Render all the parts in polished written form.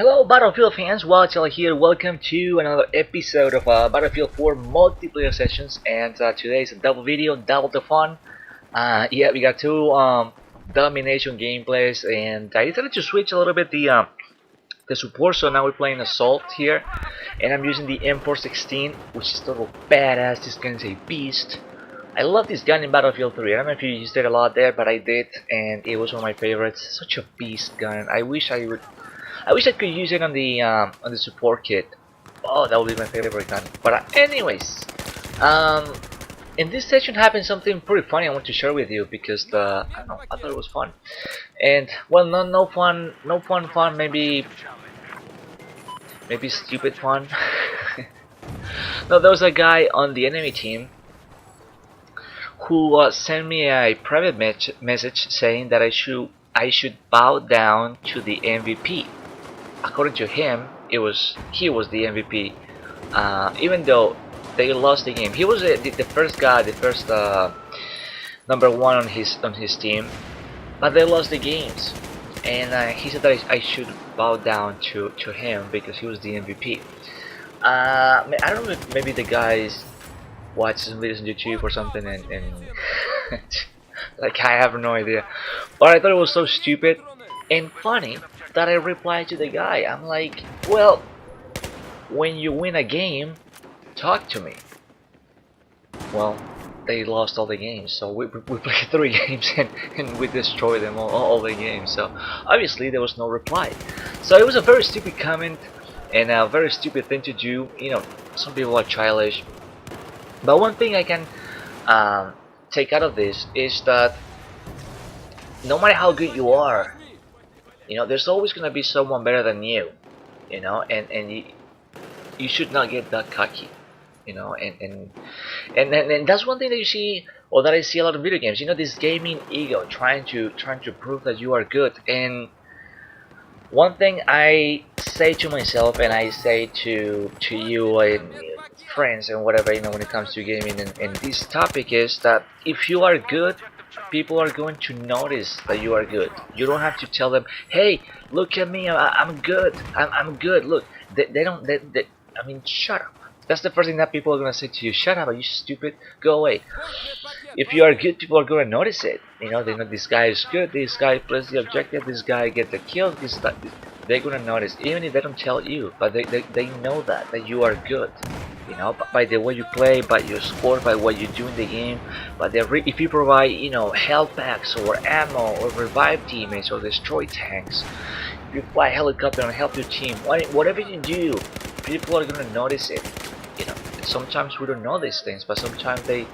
Hello Battlefield fans, Wildchild here. Welcome to another episode of Battlefield 4 multiplayer sessions, and today is a double video, double the fun. Yeah, we got two domination gameplays, and I decided to switch a little bit the support. So now we're playing assault here, and I'm using the M416, which is total badass. This gun is a beast. I love this gun in Battlefield 3. I don't know if you used it a lot there, but I did, and it was one of my favorites. Such a beast gun. I wish I could use it on the support kit. Oh, that would be my favorite gun. But anyways, in this session happened something pretty funny I want to share with you because I don't know, I thought it was fun. And well, no fun, maybe stupid fun. No, there was a guy on the enemy team who sent me a private message saying that I should bow down to the MVP. According to him, he was the MVP, even though they lost the game. He was the first guy, the first number one on his team, but they lost the games, and he said that I should bow down to him because he was the MVP. I don't know if maybe the guys watch some videos on YouTube or something, and like, I have no idea, but I thought it was so stupid and funny that I replied to the guy. I'm like, well, when you win a game, talk to me. Well, they lost all the games, so we played 3 games and we destroyed them all the games, so obviously there was no reply. So it was a very stupid comment and a very stupid thing to do. You know, some people are childish, but one thing I can take out of this is that no matter how good you are, you know, there's always gonna be someone better than you, you know, and you should not get that cocky, you know, and that's one thing that you see, or that I see a lot of video games. You know, this gaming ego trying to prove that you are good. And one thing I say to myself, and I say to you and friends and whatever, you know, when it comes to gaming and this topic, is that if you are good, people are going to notice that you are good. You don't have to tell them, hey, look at me, I'm good, I'm good. Look, they don't, I mean, shut up. That's the first thing that people are going to say to you. Shut up, are you stupid? Go away. If you are good, people are going to notice it. You know, they know this guy is good, this guy plays the objective, this guy gets the kill, they're going to notice, even if they don't tell you, but they know that you are good. You know, by the way you play, by your score, by what you do in the game, but if you provide, you know, health packs or ammo or revive teammates or destroy tanks, if you fly a helicopter and help your team, whatever you do, people are gonna notice it. You know, sometimes we don't know these things, but sometimes I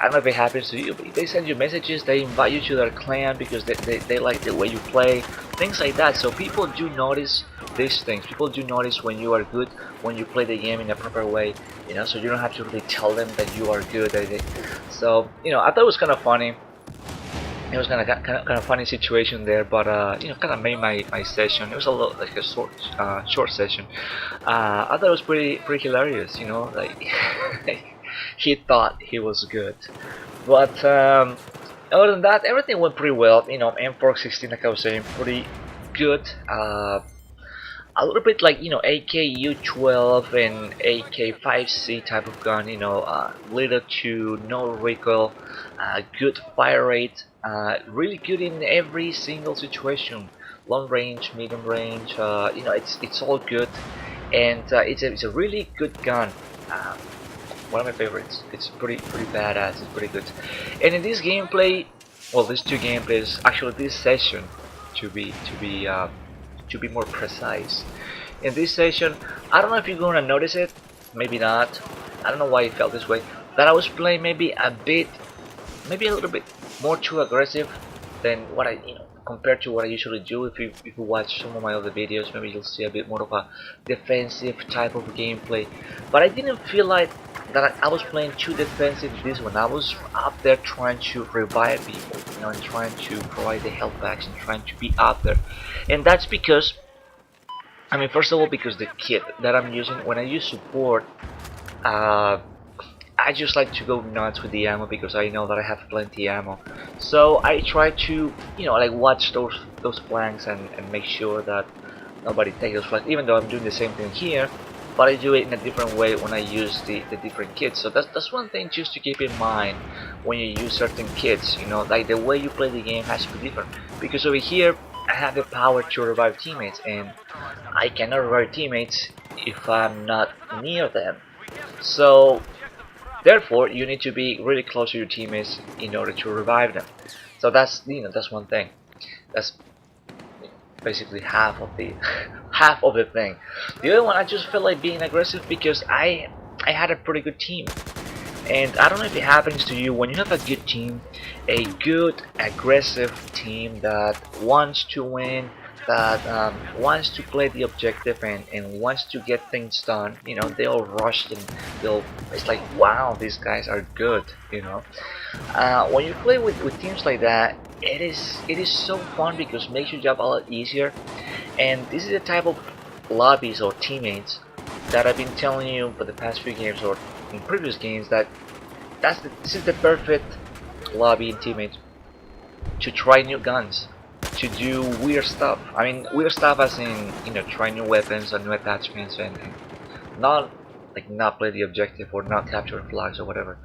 don't know if it happens to you, but they send you messages, they invite you to their clan because they like the way you play, things like that. So people do notice these things. People do notice when you are good, when you play the game in a proper way, you know, so you don't have to really tell them that you are good. So, you know, I thought it was kind of funny. It was kind of funny situation there, but you know, kind of made my session. It was a little like a short session. I thought it was pretty hilarious, you know, like he thought he was good, but other than that, everything went pretty well. You know, M416, like I was saying, pretty good. A little bit like, you know, AK-U12 and AK-5C type of gun, you know, little to no recoil, good fire rate, really good in every single situation, long range, medium range, you know, it's all good, and it's a really good gun. One of my favorites. It's pretty badass. It's pretty good. And in this gameplay, well, these 2 gameplays, actually this session, to be more precise, in this session, I don't know if you're gonna notice it, maybe not. I don't know why it felt this way. That I was playing maybe a little bit more too aggressive than what compared to what I usually do. If you watch some of my other videos, maybe you'll see a bit more of a defensive type of gameplay. But I didn't feel like that I was playing too defensive this one. I was up there trying to revive people, you know, and trying to provide the health packs and trying to be out there. And that's because, I mean, first of all, because the kit that I'm using, when I use support, I just like to go nuts with the ammo because I know that I have plenty ammo. So I try to, you know, like watch those flanks and make sure that nobody takes those flags, even though I'm doing the same thing here, but I do it in a different way when I use the different kits. So that's one thing just to keep in mind when you use certain kits, you know, like the way you play the game has to be different, because over here I have the power to revive teammates, and I cannot revive teammates if I'm not near them. So therefore you need to be really close to your teammates in order to revive them. So that's, you know, that's one thing. That's basically half of the half of the thing. The other one, I just felt like being aggressive because I had a pretty good team. And I don't know if it happens to you when you have a good team, a good aggressive team that wants to win, that wants to play the objective and wants to get things done. You know, they'll rush and they'll. It's like, wow, these guys are good. You know, when you play with teams like that, it is so fun because it makes your job a lot easier. And this is the type of lobbies or teammates that I've been telling you for the past few games or in previous games that this is the perfect lobby and teammates to try new guns, to do weird stuff. I mean, weird stuff as in, you know, try new weapons or new attachments, and not like not play the objective or not capture flags or whatever.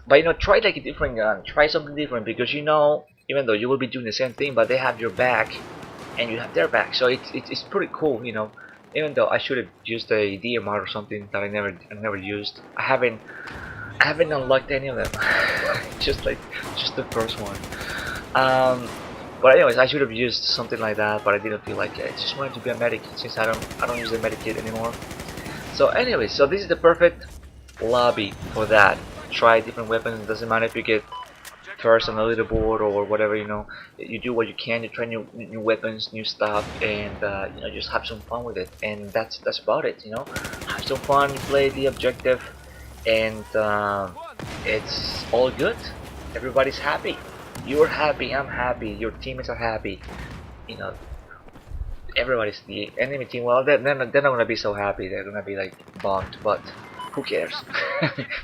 But you know, try like a different gun, try something different, because you know, even though you will be doing the same thing, but they have your back and you have their back, so it's pretty cool, you know. Even though I should have used a DMR or something that I never used. I haven't unlocked any of them. just the first one. But anyways, I should have used something like that, but I didn't feel like it. I just wanted to be a medic since I don't use the medic kit anymore. So anyways, so this is the perfect lobby for that. Try different weapons. It doesn't matter if you get first on the leaderboard or whatever, you know. You do what you can. You try new weapons, new stuff, and you know, just have some fun with it. And that's about it, you know. Have some fun, play the objective, and it's all good. Everybody's happy. You're happy. I'm happy. Your teammates are happy. You know, everybody's the enemy team. Well, they're not gonna be so happy. They're gonna be like bummed, but who cares?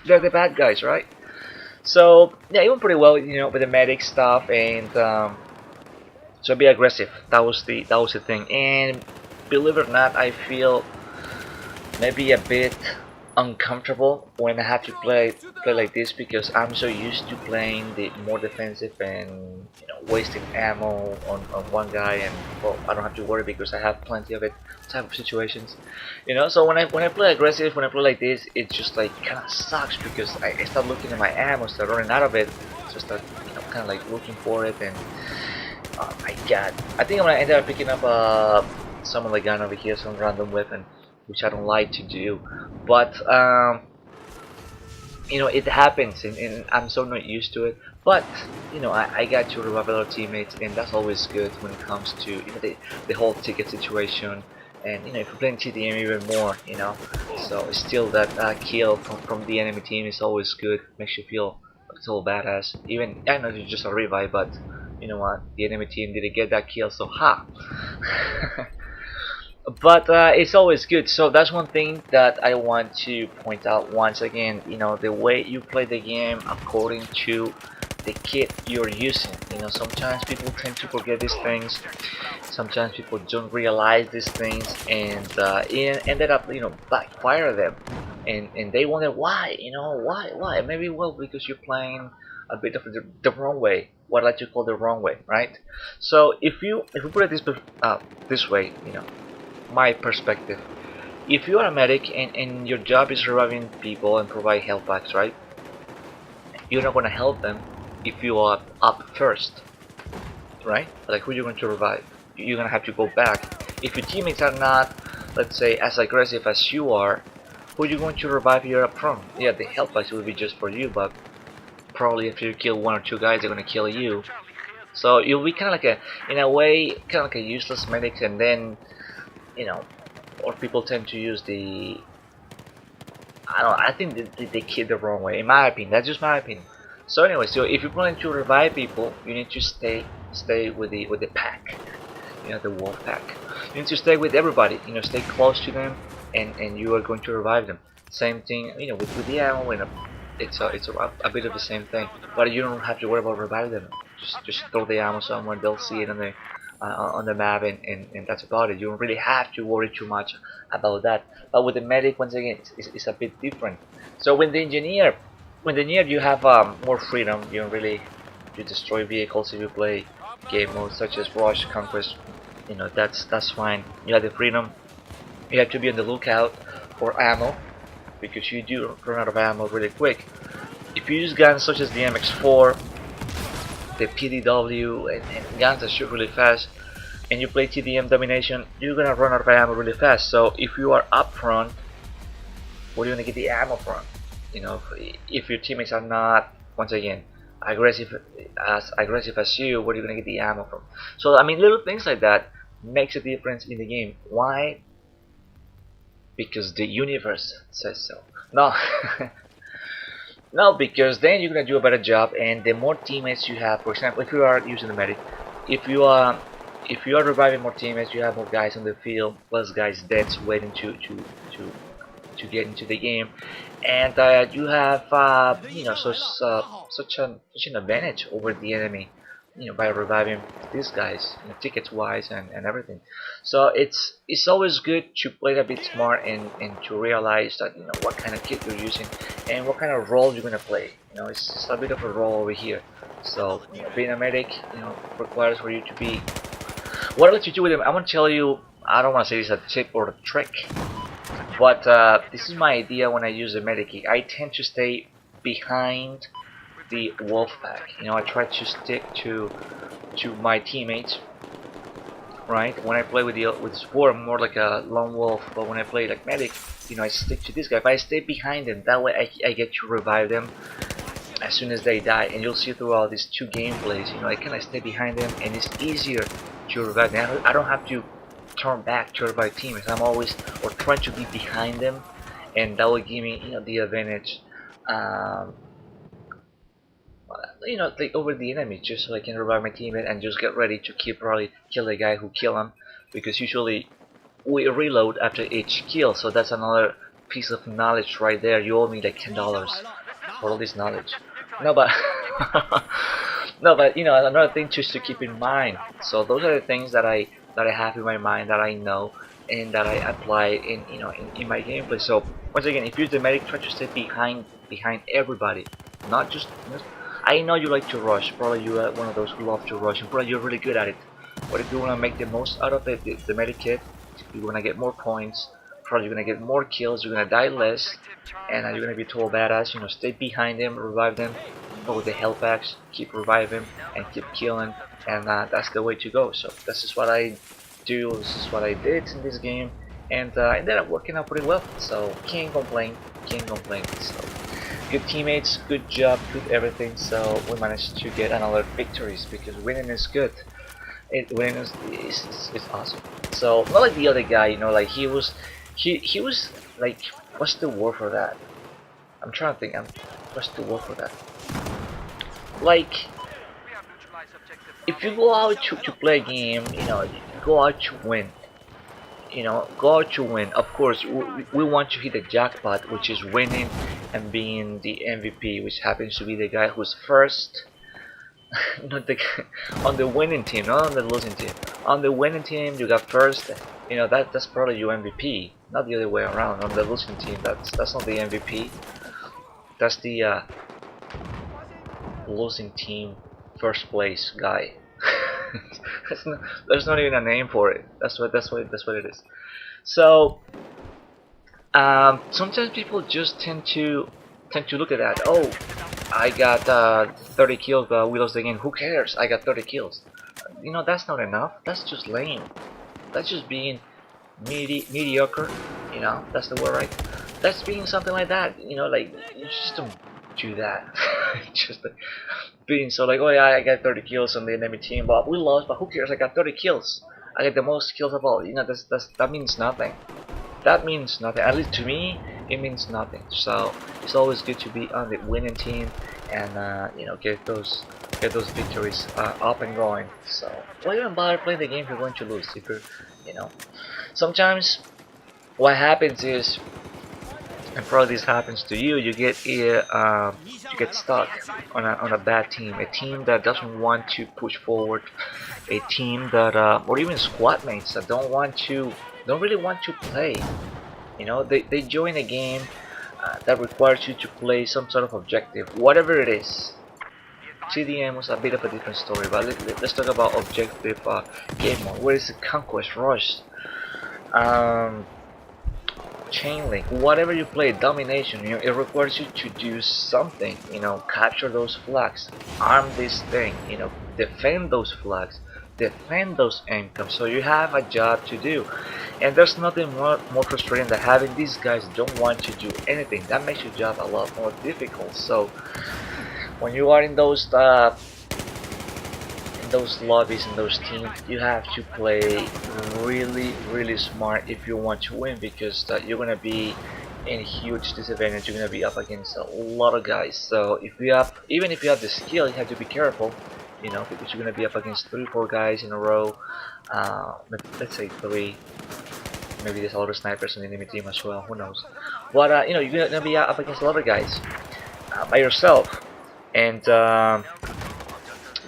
They're the bad guys, right? So yeah, it went pretty well, you know, with the medic stuff, and so be aggressive. That was the thing. And believe it or not, I feel maybe a bit uncomfortable when I have to play like this, because I'm so used to playing the more defensive and, you know, wasting ammo on one guy, and well, I don't have to worry because I have plenty of it type of situations, you know. So when I play aggressive, when I play like this, it just like kind of sucks because I start looking at my ammo, start running out of it, just start, you know, kind of like looking for it, and oh my god, I think I'm gonna end up picking up some of the gun over here, some random weapon, which I don't like to do, but you know, it happens, and I'm so not used to it. But you know, I got to revive other teammates, and that's always good when it comes to, you know, the whole ticket situation. And you know, if you're playing TDM even more, you know, so still that kill from the enemy team is always good. Makes you feel so badass. Even I know it's just a revive, but you know what, the enemy team didn't get that kill, so ha. But it's always good. So that's one thing that I want to point out once again. You know, the way you play the game according to the kit you're using. You know, sometimes people tend to forget these things. Sometimes people don't realize these things, and it ended up, you know, backfire them, and they wonder why. You know, why? Maybe, well, because you're playing a bit of the wrong way. What I like to call the wrong way, right? So if you put it this way, you know, my perspective. If you are a medic and your job is reviving people and provide health packs, right? You're not gonna help them if you are up first, right? Like, who you going to revive? You're gonna have to go back. If your teammates are not, let's say, as aggressive as you are, who you going to revive? You're up front. Yeah, the health packs will be just for you, but probably if you kill one or two guys, they're gonna kill you. So you'll be kind of like in a way, kind of like a useless medic, and then, you know, or people tend to use I think they kid the wrong way, in my opinion. That's just my opinion. So anyway, so if you're planning to revive people, you need to stay with the pack, you know, the wolf pack. You need to stay with everybody, you know, stay close to them, and you are going to revive them. Same thing, you know, with the ammo, you know, it's a bit of the same thing, but you don't have to worry about reviving them. Just throw the ammo somewhere, they'll see it, and on the map, and that's about it. You don't really have to worry too much about that. But with the medic, once again, it's a bit different. So when the engineer, you have more freedom. You don't really you destroy vehicles if you play game modes such as Rush, Conquest. You know that's fine. You have the freedom. You have to be on the lookout for ammo because you do run out of ammo really quick. If you use guns such as the MX4, the PDW, and guns that shoot really fast, and you play TDM domination, you're gonna run out of ammo really fast. So if you are up front, where are you gonna get the ammo from? You know, if your teammates are not, once again, aggressive as you, where are you gonna get the ammo from? So I mean, little things like that makes a difference in the game. Why? Because the universe says so. No. No, because then you're gonna do a better job, and the more teammates you have, for example, if you are using the medic, if you are reviving more teammates, you have more guys on the field, less guys dead waiting to get into the game, and you have you know such an advantage over the enemy, you know, by reviving these guys, you know, tickets wise and everything. So it's always good to play a bit smart and to realize that, you know, what kind of kit you're using and what kind of role you're gonna play. You know, it's a bit of a role over here. So, you know, being a medic, you know, requires for you to be. What I like to do with them, I'm gonna tell you. I don't want to say it's a tip or a trick, but this is my idea when I use the medic kit. I tend to stay behind the wolf pack. You know, I try to stick to my teammates. Right? When I play with Spore, I'm more like a lone wolf. But when I play like medic, you know, I stick to this guy. But I stay behind them. That way, I get to revive them as soon as they die. And you'll see throughout these two gameplays, you know, I kind of stay behind them, and it's easier to revive them. I don't have to turn back to revive teammates. I'm always or trying to be behind them, and that will give me, you know, the advantage. You know, like over the enemy, just so I can revive my teammate and just get ready to probably kill the guy who killed him, because usually we reload after each kill. So that's another piece of knowledge right there. You owe me like $10 for all this knowledge. No, but no, but you know, another thing just to keep in mind. So those are the things that I have in my mind, that I know and that I apply in, you know, in my gameplay. So once again, if you're the medic, try to stay behind everybody, not just. I know you like to rush, probably you are one of those who love to rush, and probably you're really good at it. But if you want to make the most out of it, the medic kit, you want to get more points, probably you're going to get more kills, you're going to die less, and you're going to be total badass. You know, stay behind them, revive them, but with the health packs, keep reviving and keep killing, and that's the way to go. So this is what I do, this is what I did in this game, and it ended up working out pretty well. So can't complain, can't complain. So good teammates, good job, good everything. So we managed to get another victories, because winning is good. Winning is awesome. So not like the other guy, you know, like he was like, what's the word for that? I'm trying to think. What's the word for that? Like, if you go out to play a game, you know, you go out to win. You know, go out to win. Of course, we want to hit the jackpot, which is winning and being the MVP, which happens to be the guy who's first. Not the on the winning team, not on the losing team. On the winning team, you got first. You know, that's probably your MVP, not the other way around. On the losing team, that's not the MVP. That's the losing team first place guy. There's not even a name for it. That's what it is. So sometimes people just tend to look at that. Oh, I got 30 kills, but we lost the game. Who cares? I got 30 kills. You know, that's not enough. That's just lame. That's just being mediocre. You know, that's the word, right? That's being something like that. You know, like, you just don't do that. Just being so like, oh yeah, I got 30 kills on the enemy team, but we lost. But who cares? I got 30 kills. I got the most kills of all. You know, that means nothing. That means nothing. At least to me, it means nothing. So it's always good to be on the winning team and you know, get those victories up and going. So why even bother playing the game if you're going to lose? If you're, you know, sometimes what happens is and probably this happens to you. You get stuck on a bad team, a team that doesn't want to push forward, a team that or even squad mates that don't really want to play. You know, they join a game that requires you to play some sort of objective, whatever it is. TDM was a bit of a different story, but let's talk about objective game mode. Where is the Conquest Rush? Um, Chain link, whatever you play, domination, you know, it requires you to do something, you know, capture those flags, arm this thing, you know, defend those flags, defend those incomes. So you have a job to do, and there's nothing more frustrating than having these guys don't want to do anything. That makes your job a lot more difficult. So when you are in those lobbies and those teams, you have to play really smart if you want to win, because you're gonna be in huge disadvantage. You're gonna be up against a lot of guys. So if you have, even if you have the skill, you have to be careful, you know, because you're gonna be up against 3-4 guys in a row. Let's say 3. Maybe there's a lot of snipers in the enemy team as well. Who knows? But you know, you're gonna be up against a lot of guys by yourself, and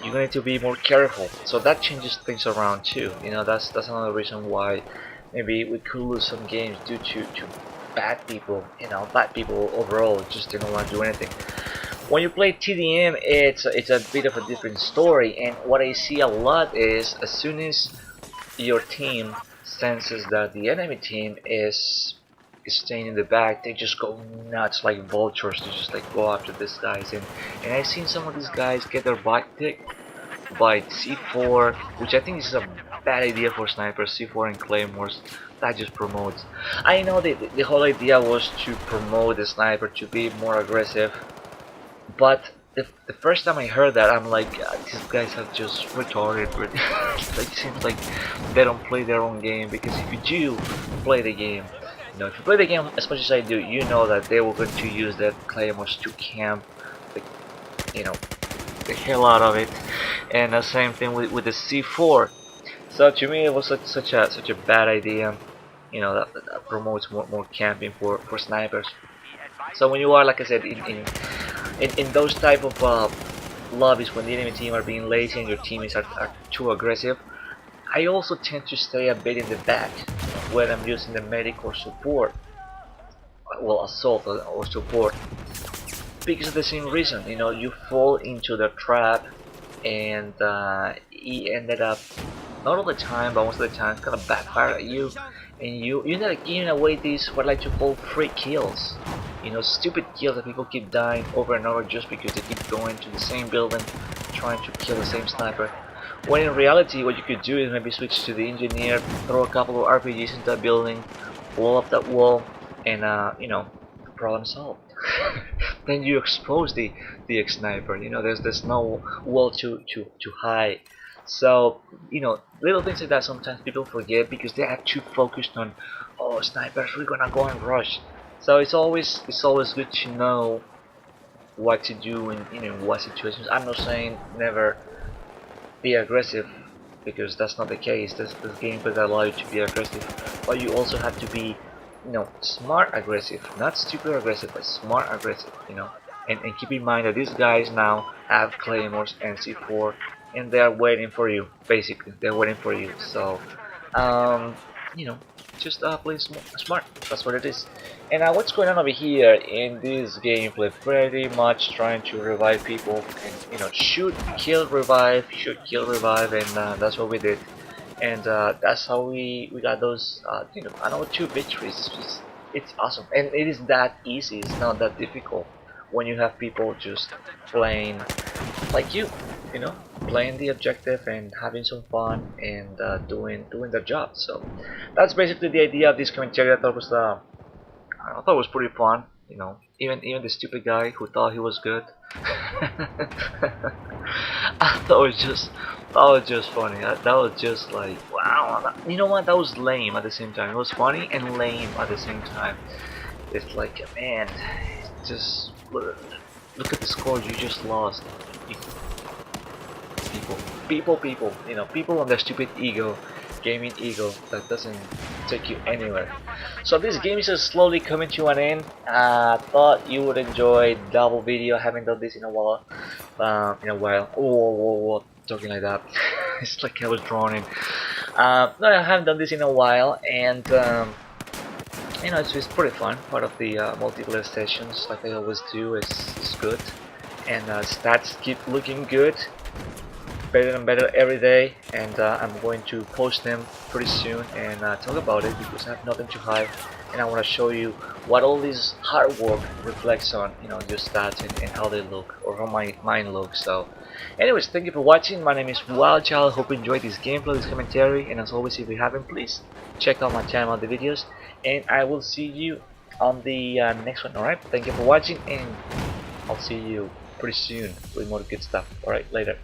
you're going to be more careful. So that changes things around too. You know, that's another reason why maybe we could lose some games due to bad people. You know, bad people overall just didn't want to do anything. When you play TDM, it's a bit of a different story. And what I see a lot is, as soon as your team senses that the enemy team is staying in the back, they just go nuts like vultures. They just like go after these guys, and I've seen some of these guys get their back picked by C4, which I think is a bad idea for snipers. C4 and claymores, that just promotes. I know the whole idea was to promote the sniper to be more aggressive, but the first time I heard that, I'm like, these guys are just retarded. It seems like they don't play their own game, because if you do play the game, you know, if you play the game as much as I do, you know that they were going to use that claymores to camp, the, you know, the hell out of it. And the same thing with the C4. So to me, it was such a bad idea. You know, that promotes more camping for snipers. So when you are, like I said, in those type of lobbies, when the enemy team are being lazy and your teammates are too aggressive, I also tend to stay a bit in the back when I'm using the medic or support, well, assault or support, because of the same reason. You know, you fall into the trap, and he ended up, not all the time, but most of the time, kind of backfire at you, and you end up giving away these what I like to call free kills. You know, stupid kills that people keep dying over and over just because they keep going to the same building, trying to kill the same sniper. When in reality, what you could do is maybe switch to the engineer, throw a couple of RPGs into that building, blow up that wall, and you know, problem solved. Then you expose the ex-sniper. You know, there's no wall to hide. So, you know, little things like that sometimes people forget because they are too focused on, oh, snipers, we're gonna go and rush. So it's always good to know what to do in, you know, what situations. I'm not saying never be aggressive, because that's not the case. There's gameplay that allow you to be aggressive, but you also have to be, you know, smart aggressive, not stupid aggressive, but smart aggressive. You know, and keep in mind that these guys now have claymores and C4, and they are waiting for you. Basically, they're waiting for you. So, you know, just play smart. That's what it is. And what's going on over here in this gameplay? Pretty much trying to revive people, and you know, shoot, kill, revive, shoot, kill, revive, and that's what we did. And that's how we got those, you know, another 2 victories. It's awesome, and it is that easy. It's not that difficult when you have people just playing like you know, playing the objective and having some fun, and doing their job. So that's basically the idea of this commentary. I thought it was pretty fun. You know, even the stupid guy who thought he was good. I thought it was just funny. That was just like, wow. You know what? That was lame at the same time. It was funny and lame at the same time. It's like, man, just look at the score you just lost. People, you know, people on their stupid ego, gaming ego that doesn't take you anywhere. So this game is just slowly coming to an end. Thought you would enjoy double video. Haven't done this in a while. Whoa, talking like that. It's like I was drowning. No, I haven't done this in a while, and you know, it's pretty fun. Part of the multiplayer sessions, like I always do, is good, and stats keep looking good, better and better every day, and I'm going to post them pretty soon and talk about it because I have nothing to hide, and I want to show you what all this hard work reflects on, you know, your stats and how they look, or how my mind looks. So anyways, thank you for watching. My name is Wild Child. Hope you enjoyed this gameplay, this commentary, and as always, if you haven't, please check out my channel, the videos, and I will see you on the next one. Alright, thank you for watching, and I'll see you pretty soon with more good stuff. Alright, later.